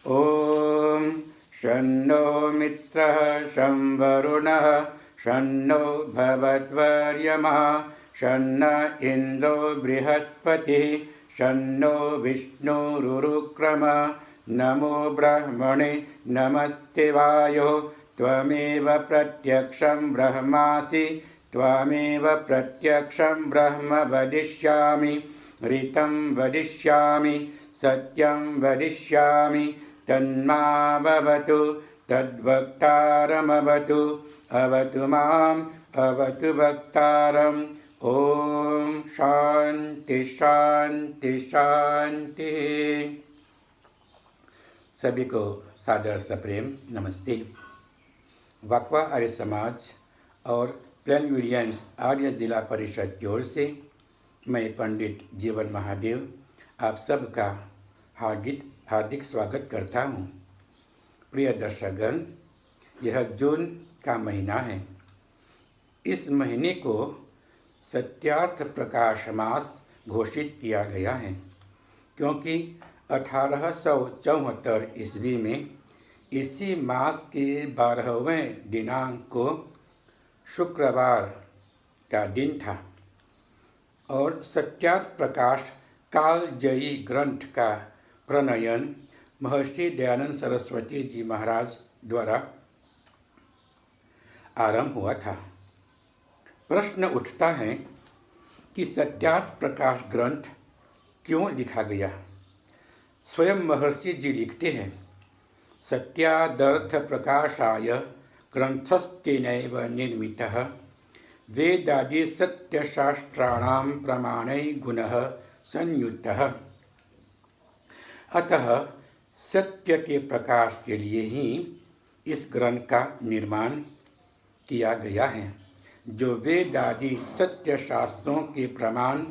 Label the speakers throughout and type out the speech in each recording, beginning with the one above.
Speaker 1: ॐ शन्नो मित्रः शं वरुणः शन्नो भवद्वर्यमः शन्न इन्द्रो बृहस्पतिः शन्नो विष्णुरुक्रम। नमो ब्रह्मणे नमस्ते वायो त्वमेव प्रत्यक्षं ब्रह्मासि त्वमेव प्रत्यक्षं ब्रह्म वदिष्यामि ऋतं वदिष्यामि सत्यं वदिष्यामि तन्मावतु तद्वक्तारमवतु अवतु माम् अवतु वक्तारम्। ओम शांति शांति शांति। सभी को सादर सप्रेम नमस्ते। वक्वा आर्य समाज और प्लेन विलियम्स आर्य जिला परिषद की ओर से मैं पंडित जीवन महादेव आप सबका हार्दिक स्वागत करता हूँ। प्रिय दर्शकगण, यह जून का महीना है। इस महीने को सत्यार्थ प्रकाश मास घोषित किया गया है, क्योंकि 1874 ईस्वी में इसी मास के 12वें दिनांक को शुक्रवार का दिन था और सत्यार्थ प्रकाश कालजयी ग्रंथ का प्रणयन महर्षि दयानंद सरस्वती जी महाराज द्वारा आरंभ हुआ था। प्रश्न उठता है कि सत्यार्थ प्रकाश ग्रंथ क्यों लिखा गया। स्वयं महर्षि जी लिखते हैं, सत्यादर्थ प्रकाशाय ग्रंथस्तेनैव निर्मितः वेदादि सत्यशास्त्राणां प्रमाणै गुणः संयुक्तः। अतः सत्य के प्रकाश के लिए ही इस ग्रंथ का निर्माण किया गया है, जो वेद आदि सत्य शास्त्रों के प्रमाण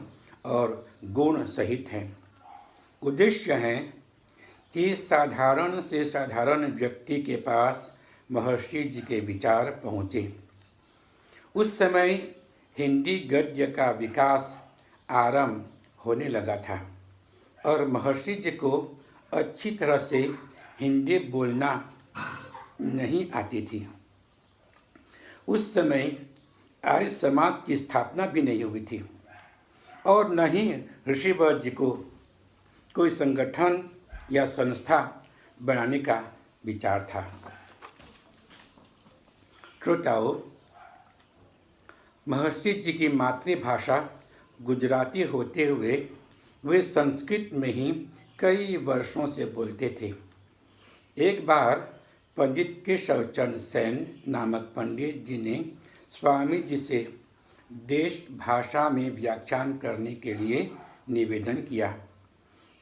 Speaker 1: और गुण सहित है। उद्देश्य है कि साधारण से साधारण व्यक्ति के पास महर्षि जी के विचार पहुँचे। उस समय हिंदी गद्य का विकास आरंभ होने लगा था और महर्षि जी को अच्छी तरह से हिंदी बोलना नहीं आती थी। उस समय आर्य समाज की स्थापना भी नहीं हुई थी और न ही ऋषिवर जी को कोई संगठन या संस्था बनाने का विचार था। श्रोताओं, महर्षि जी की मातृभाषा गुजराती होते हुए वे संस्कृत में ही कई वर्षों से बोलते थे। एक बार पंडित केशवचंद्र सेन नामक पंडित जी ने स्वामी जी से देश भाषा में व्याख्यान करने के लिए निवेदन किया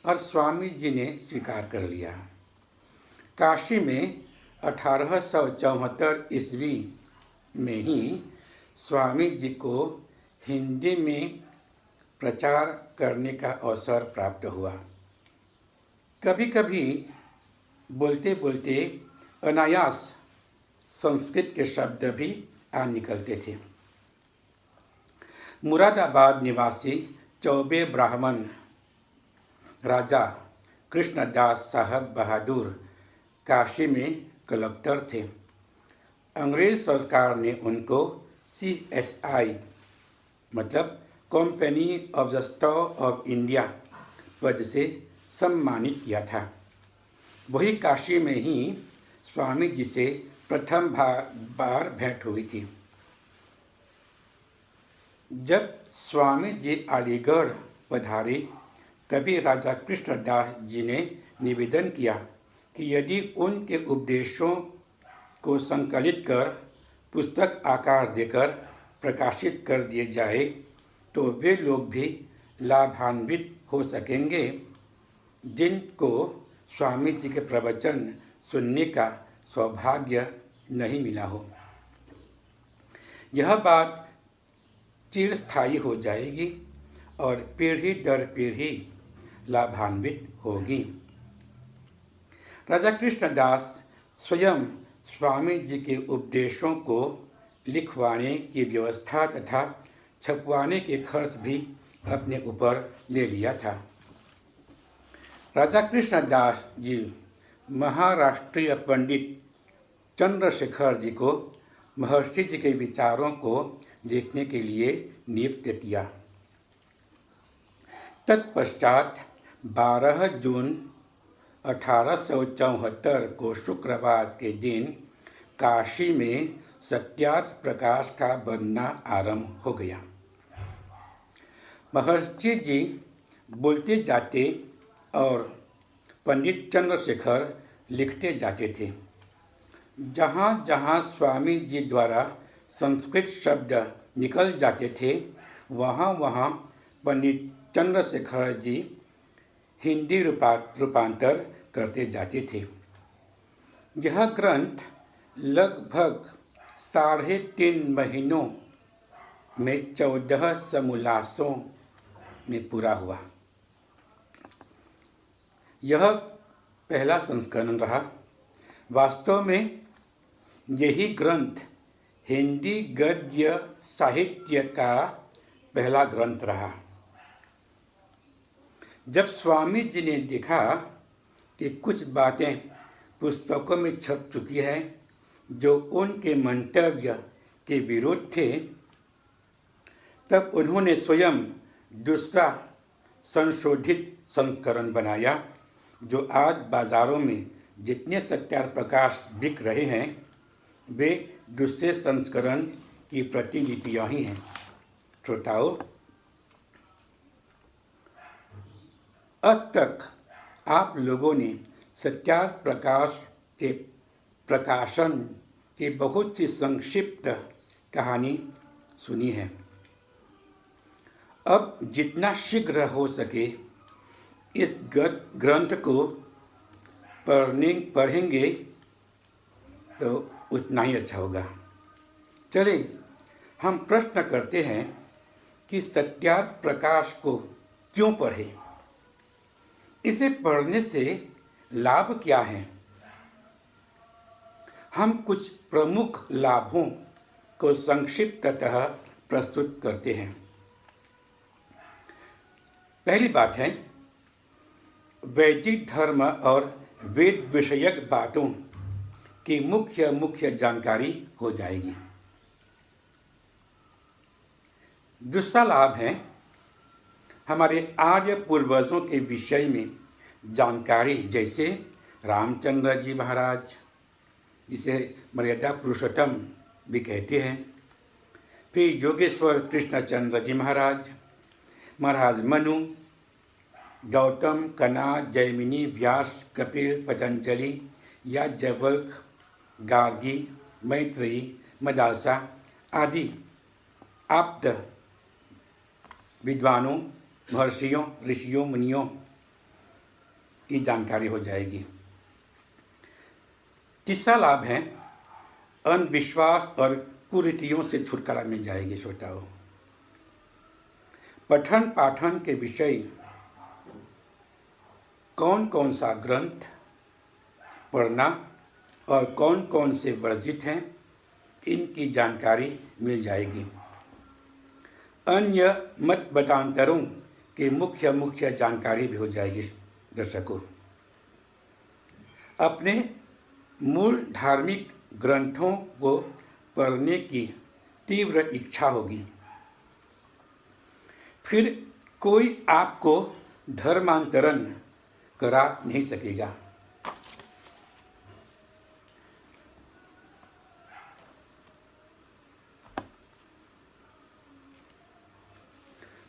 Speaker 1: और स्वामी जी ने स्वीकार कर लिया। काशी में 1874 ईस्वी में ही स्वामी जी को हिंदी में प्रचार करने का अवसर प्राप्त हुआ। कभी कभी बोलते बोलते अनायास संस्कृत के शब्द भी आ निकलते थे। मुरादाबाद निवासी चौबे ब्राह्मण राजा कृष्णदास साहब बहादुर काशी में कलेक्टर थे। अंग्रेज सरकार ने उनको CSI मतलब company of the stock of India पद से सम्मानित किया था। वही काशी में ही स्वामी जी से प्रथम बार भेंट हुई थी। जब स्वामी जी अलीगढ़ पधारे तभी राजा कृष्णदास जी ने निवेदन किया कि यदि उनके उपदेशों को संकलित कर पुस्तक आकार देकर प्रकाशित कर दिए जाए तो वे लोग भी लाभान्वित हो सकेंगे जिनको स्वामी जी के प्रवचन सुनने का सौभाग्य नहीं मिला हो। यह बात चिरस्थायी हो जाएगी और पीढ़ी दर पीढ़ी लाभान्वित होगी। राजा कृष्णदास स्वयं स्वामी जी के उपदेशों को लिखवाने की व्यवस्था तथा छपवाने के खर्च भी अपने ऊपर ले लिया था। राजा कृष्णदास जी महाराष्ट्रीय पंडित चंद्रशेखर जी को महर्षि जी के विचारों को देखने के लिए नियुक्त किया। तत्पश्चात 12 जून 1874 को शुक्रवार के दिन काशी में सत्यार्थ प्रकाश का बनना आरंभ हो गया। महर्षि जी बोलते जाते और पंडित चंद्रशेखर लिखते जाते थे। जहाँ जहाँ स्वामी जी द्वारा संस्कृत शब्द निकल जाते थे, वहाँ वहाँ पंडित चंद्रशेखर जी हिंदी रूपांतर करते जाते थे। यह ग्रंथ लगभग 3.5 महीनों में 14 समोल्लासों में पूरा हुआ। यह पहला संस्करण रहा। वास्तव में यही ग्रंथ हिंदी गद्य साहित्य का पहला ग्रंथ रहा। जब स्वामी जी ने देखा कि कुछ बातें पुस्तकों में छप चुकी है जो उनके मंतव्य के विरुद्ध थे, तब उन्होंने स्वयं दूसरा संशोधित संस्करण बनाया, जो आज बाज़ारों में जितने सत्यार्थ प्रकाश बिक रहे हैं वे दूसरे संस्करण की प्रतिलिपियाँ ही हैं। श्रोताओं, अब तक आप लोगों ने सत्यार्थ प्रकाश के प्रकाशन की बहुत सी संक्षिप्त कहानी सुनी है। अब जितना शीघ्र हो सके इस ग्रंथ को पढ़ेंगे तो उतना ही अच्छा होगा। चलिए हम प्रश्न करते हैं कि सत्यार्थ प्रकाश को क्यों पढ़ें? इसे पढ़ने से लाभ क्या हैं? हम कुछ प्रमुख लाभों को संक्षिप्ततः प्रस्तुत करते हैं। पहली बात है, वैदिक धर्म और वेद विषयक बातों की मुख्य जानकारी हो जाएगी। दूसरा लाभ है, हमारे आर्य पूर्वजों के विषय में जानकारी, जैसे रामचंद्र जी महाराज, जिसे मर्यादा पुरुषोत्तम भी कहते हैं, फिर योगेश्वर कृष्णचंद्र जी महाराज, महाराज मनु, गौतम, कना, जैमिनी, व्यास, कपिल, पतंजलि, याज्ञवल्क्य, गार्गी, मैत्रेयी, मदालसा आदि आप्त विद्वानों, महर्षियों, ऋषियों, मुनियों की जानकारी हो जाएगी। तीसरा लाभ है, अंधविश्वास और कुरीतियों से छुटकारा मिल जाएगी। श्रोताओं, पठन पाठन के विषय कौन कौन सा ग्रंथ पढ़ना और कौन कौन से वर्जित हैं, इनकी जानकारी मिल जाएगी। अन्य मत मतांतरों की मुख्य जानकारी भी हो जाएगी। दर्शकों, अपने मूल धार्मिक ग्रंथों को पढ़ने की तीव्र इच्छा होगी, फिर कोई आपको धर्मांतरण करा नहीं सकेगा।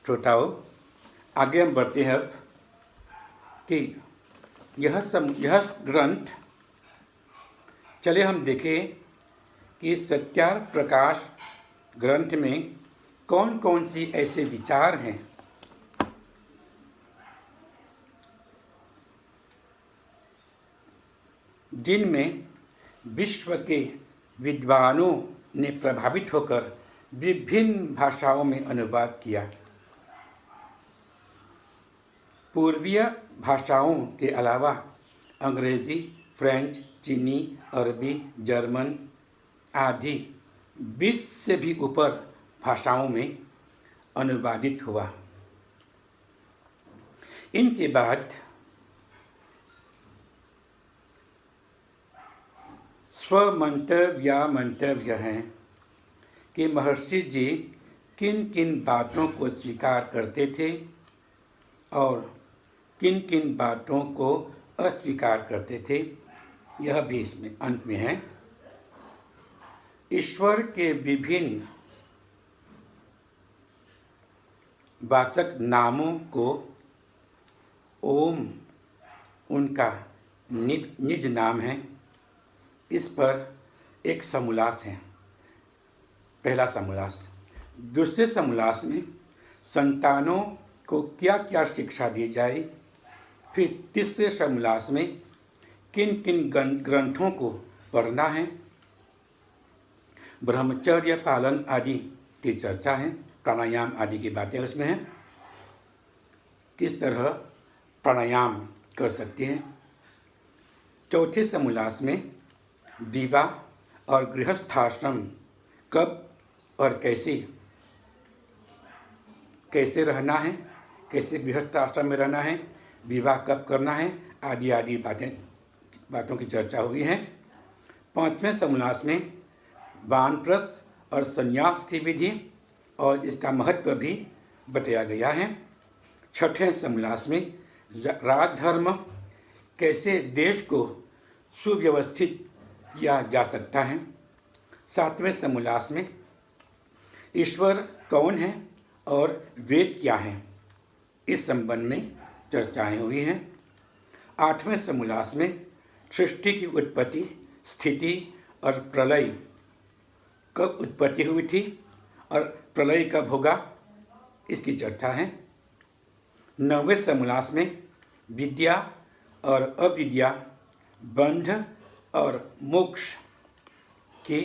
Speaker 1: श्रोताओं, आगे हम बढ़ते हैं अब कि यह ग्रंथ, चले हम देखें कि सत्यार्थ प्रकाश ग्रंथ में कौन कौन सी ऐसे विचार हैं जिनमें विश्व के विद्वानों ने प्रभावित होकर विभिन्न भाषाओं में अनुवाद किया। पूर्वीय भाषाओं के अलावा अंग्रेज़ी, फ्रेंच, चीनी, अरबी, जर्मन आदि 20 से भी ऊपर भाषाओं में अनुवादित हुआ। इनके बाद स्वमंतव्य मंतव्य हैं कि महर्षि जी किन किन बातों को स्वीकार करते थे और किन किन बातों को अस्वीकार करते थे, यह भी इसमें अंत में है। ईश्वर के विभिन्न वाचक नामों को ओम उनका निज नाम है, इस पर एक समोल्लास है। पहला समोल्लास। दूसरे समोल्लास में संतानों को क्या क्या शिक्षा दी जाए। फिर तीसरे समोल्लास में किन किन ग्रंथों को पढ़ना है, ब्रह्मचर्य पालन आदि की चर्चा है, प्राणायाम आदि की बातें उसमें हैं, किस तरह प्राणायाम कर सकते हैं। चौथे समोल्लास में विवाह और गृहस्थाश्रम कब और कैसे रहना है, कैसे गृहस्थाश्रम में रहना है, विवाह कब करना है, आदि आदि बातों की चर्चा हुई है। पांचवें समोल्लास में वानप्रस्थ और संन्यास की विधि और इसका महत्व भी बताया गया है। छठवें समोल्लास में राजधर्म, कैसे देश को सुव्यवस्थित किया जा सकता है। सातवें समोल्लास में ईश्वर कौन है और वेद क्या हैं, इस संबंध में चर्चाएं हुई हैं। आठवें समोल्लास में सृष्टि की उत्पत्ति, स्थिति और प्रलय, कब उत्पत्ति हुई थी और प्रलय कब होगा, इसकी चर्चा है। नौवें समोल्लास में विद्या और अविद्या, बंध और मोक्ष की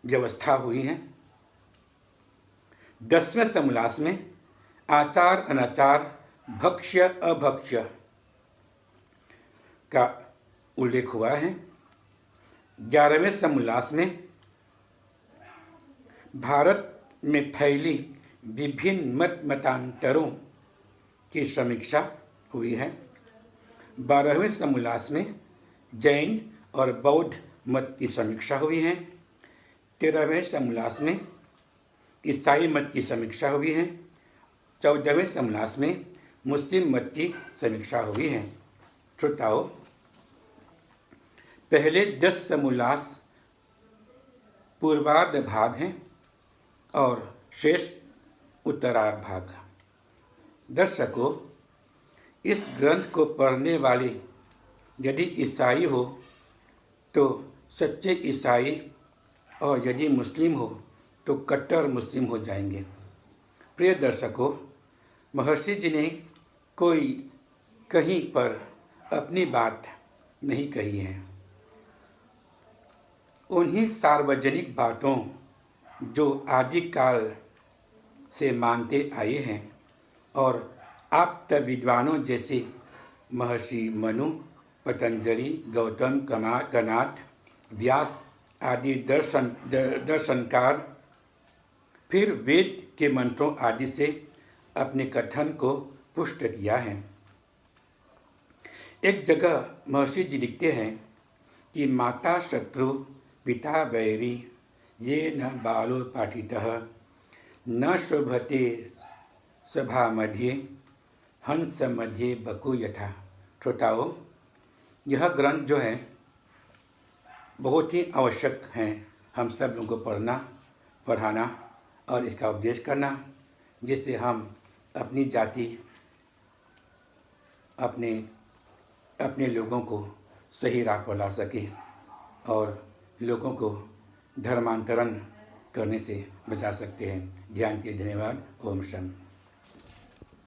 Speaker 1: व्यवस्था हुई है। 10वें समोल्लास में आचार अनाचार, भक्ष्य अभक्ष्य का उल्लेख हुआ है। 11वें समोल्लास में भारत में फैली विभिन्न मतांतरों की समीक्षा हुई है। 12वें समोल्लास में जैन और बौद्ध मत की समीक्षा हुई है। 13वें समोल्लास में ईसाई मत की समीक्षा हुई है। 14वें समोल्लास में मुस्लिम मत की समीक्षा हुई है। श्रोताओं, पहले 10 समोल्लास पूर्वार्ध भाग हैं और शेष उत्तरार्ध भाग। दर्शकों, इस ग्रंथ को पढ़ने वाले यदि ईसाई हो तो सच्चे ईसाई और यदि मुस्लिम हो तो कट्टर मुस्लिम हो जाएंगे। प्रिय दर्शकों, महर्षि जी ने कोई कहीं पर अपनी बात नहीं कही है। उन्हीं सार्वजनिक बातों जो आदिकाल से मानते आए हैं और आप्त विद्वानों जैसे महर्षि मनु, पतंजलि, गौतम, कनाद, व्यास आदि दर्शनकार फिर वेद के मंत्रों आदि से अपने कथन को पुष्ट किया है। एक जगह महर्षि जी लिखते हैं कि माता शत्रु पिता वैरी ये न बालो पाठितः न शोभते सभा मध्ये हंस मध्ये बकु यथा। श्रोताओं, यह ग्रंथ जो है बहुत ही आवश्यक है हम सब लोगों को पढ़ना, पढ़ाना और इसका उपदेश करना, जिससे हम अपनी जाति, अपने लोगों को सही राह पर ला सकें और लोगों को धर्मांतरण करने से बचा सकते हैं। ध्यान के धन्यवाद। ओम शांति।